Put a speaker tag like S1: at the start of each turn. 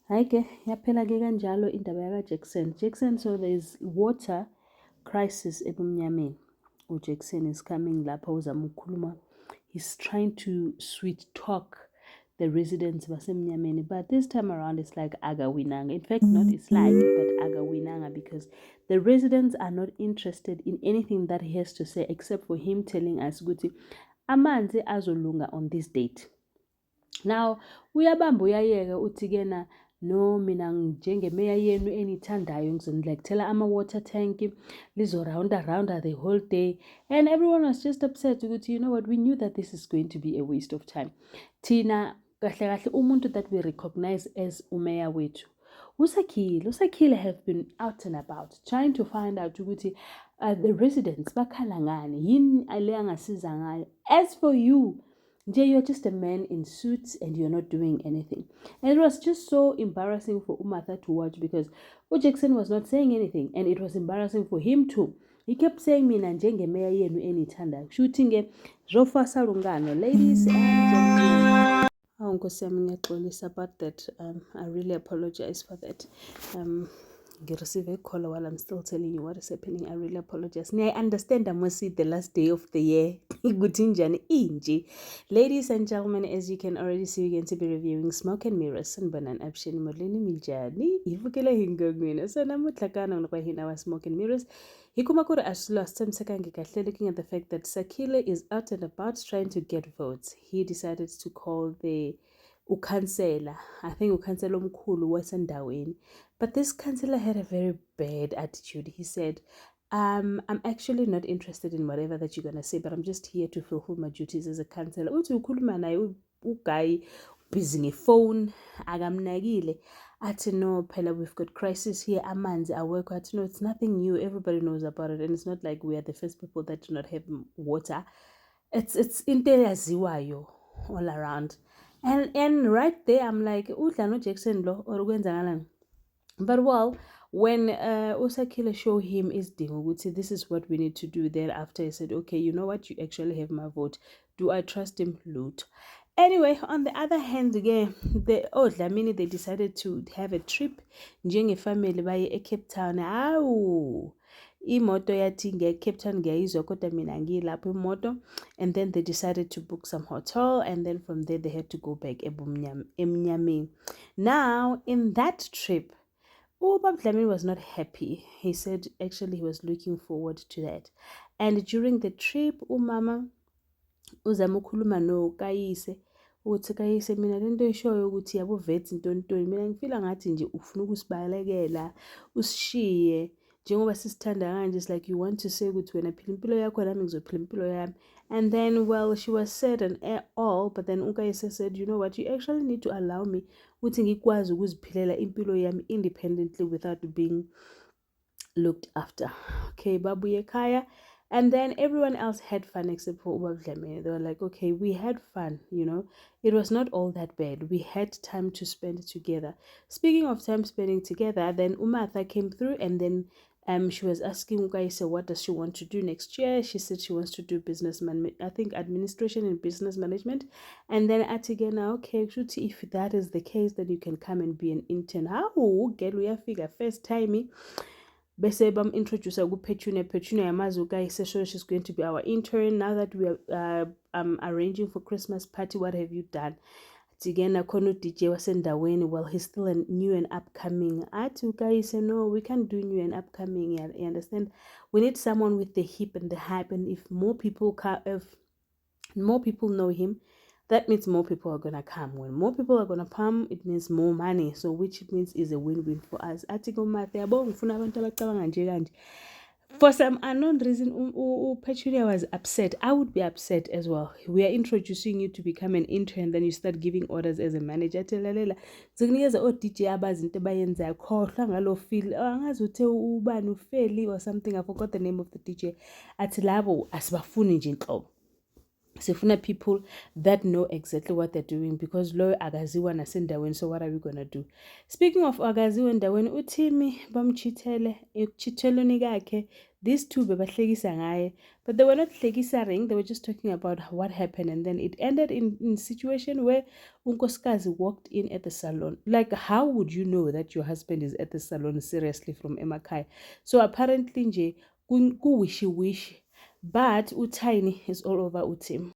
S1: Hhayi-ke yaphela-ke kanjalo indaba yaka-Jackson. Jackson, so there's water crisis ebumnyameni. UJackson is coming lapha uzama ukukhuluma. He's trying to sweet talk the residents basemnyameni. But this time around it's like agawinanga. In fact, not it's like, but agawinanga, because the residents are not interested in anything that he has to say except for him telling us ukuthi amanzi azolunga on this date. Now uyabamba uyayeka uthi-kena no, mina njengemeya yenu enithandayo ngizonilethela ama-water tank lizorawunda the whole day. And everyone was just upset ukuthi, you know what, we knew that this is going to be a waste of time. Thina kahle kahle umuntu that we recognize as umeya wethu uSakhile have been out and about trying to find out ukuthi the residents bakhala ngani, yini le angasiza ngayo. As for you, you're just a man in suits and you're not doing anything. And it was just so embarrassing for Umartha to watch, because Jackson was not saying anything, and it was embarrassing for him too. He kept saying mina njengemeya yenu enithanda. Shooting Jofa Salungano. Ladies and gentlemen. About that. I really apologize for that. Receive a call while I'm still telling you what is happening. I really apologize. I understand I must see the last day of the year. Ladies and gentlemen, as you can already see, we're going to be reviewing Smoke and Mirrors and Banan Abshin Molini Miljani. Ivukela hingagwina. So namutlakana unakwa wa Smoke and Mirrors. Hikumakura as last time Sakangika, looking at the fact that Sakhile is out and about trying to get votes. He decided to call the ukhansela, I think ukhansela omkhulu wasendaweni. But this councillor had a very bad attitude. He said, I'm actually not interested in whatever that you're gonna say, but I'm just here to fulfill my duties as a councillor. Uthi ukhuluma naye uguy busy ngefone, akamnakile. Athi no, phela we've got crisis here, amanzi awekho. Athi no, it's nothing new, everybody knows about it, and it's not like we are the first people that do not have water. It's into eyaziwayo all around. And right there I'm like, udla no Jackson lo or ukwenzakalani. But well, when Usakhile showed him is Dinguguti, this is what we need to do. Thereafter he said, okay, you know what, you actually have my vote. Do I trust him? Loot. Anyway, on the other hand, again, Dlamini, they decided to have a trip. Njenge family baye Cape Town. Imoto yathi Cape Town ngiyayizwa kodwa mina ngilapho imoto, and then they decided to book some hotel, and then from there they had to go back eMnyameni. Now in that trip, Ubab Dlamini was not happy. He said actually he was looking forward to that. And during the trip, umama uzama ukukhuluma no Kayise uthi Kayise, mina lento eshoyo ukuthi yabo vets ntontoni, mina ngifila ngathi nje ufuna ukusibalekela usishiye njengoba sisithanda kanje. It's like you want to say ukuthi wena phila impilo yakho nami ngizophila impilo yami. And then, well, she was sad and all, but then uKayise said, you know what, you actually need to allow me ukuthi ngikwazi ukuziphilela impilo yami independently without being looked after. Okay, babuye ekhaya. And then everyone else had fun except for Ubab Dlamini. They were like, okay, we had fun, you know. It was not all that bad. We had time to spend together. Speaking of time spending together, then Umartha came through, and then she was asking Ukaise what does she want to do next year. She said she wants to do administration and business management. And then Atigena, okay, if that is the case, then you can come and be an intern. How get we figure first time bese introduce Petunia yamazi Ukaise, so she's going to be our intern. Now that we are arranging for Christmas party, what have you done? Tigena kono DJ wasendaweni. Well, he's still a new and upcoming. Ukaise, no, we can't do new and upcoming. You understand? We need someone with the hip and the hype, and if more people know him, that means more people are gonna come. When more people are gonna come, it means more money. So which means is a win-win for us. For some unknown reason, Petunia was upset. I would be upset as well. We are introducing you to become an intern, then you start giving orders as a manager. DJ or something. I forgot the name of the DJ. Atilabo asbafuni nje. sifuna people that know exactly what they're doing, because lo akaziwa nasendaweni. So what are we gonna do? Speaking of akaziwa endaweni, uTimmy bamchithele ekuchithelweni kakhe. These two bebahlekisa ngaye, but they were not hlekisaring, they were just talking about what happened, and then it ended in situation where unkosikazi walked in at the salon. Like, how would you know that your husband is at the salon seriously from emakhaya? So apparently nje ku wishy wishy, but uTiny is all over uTim.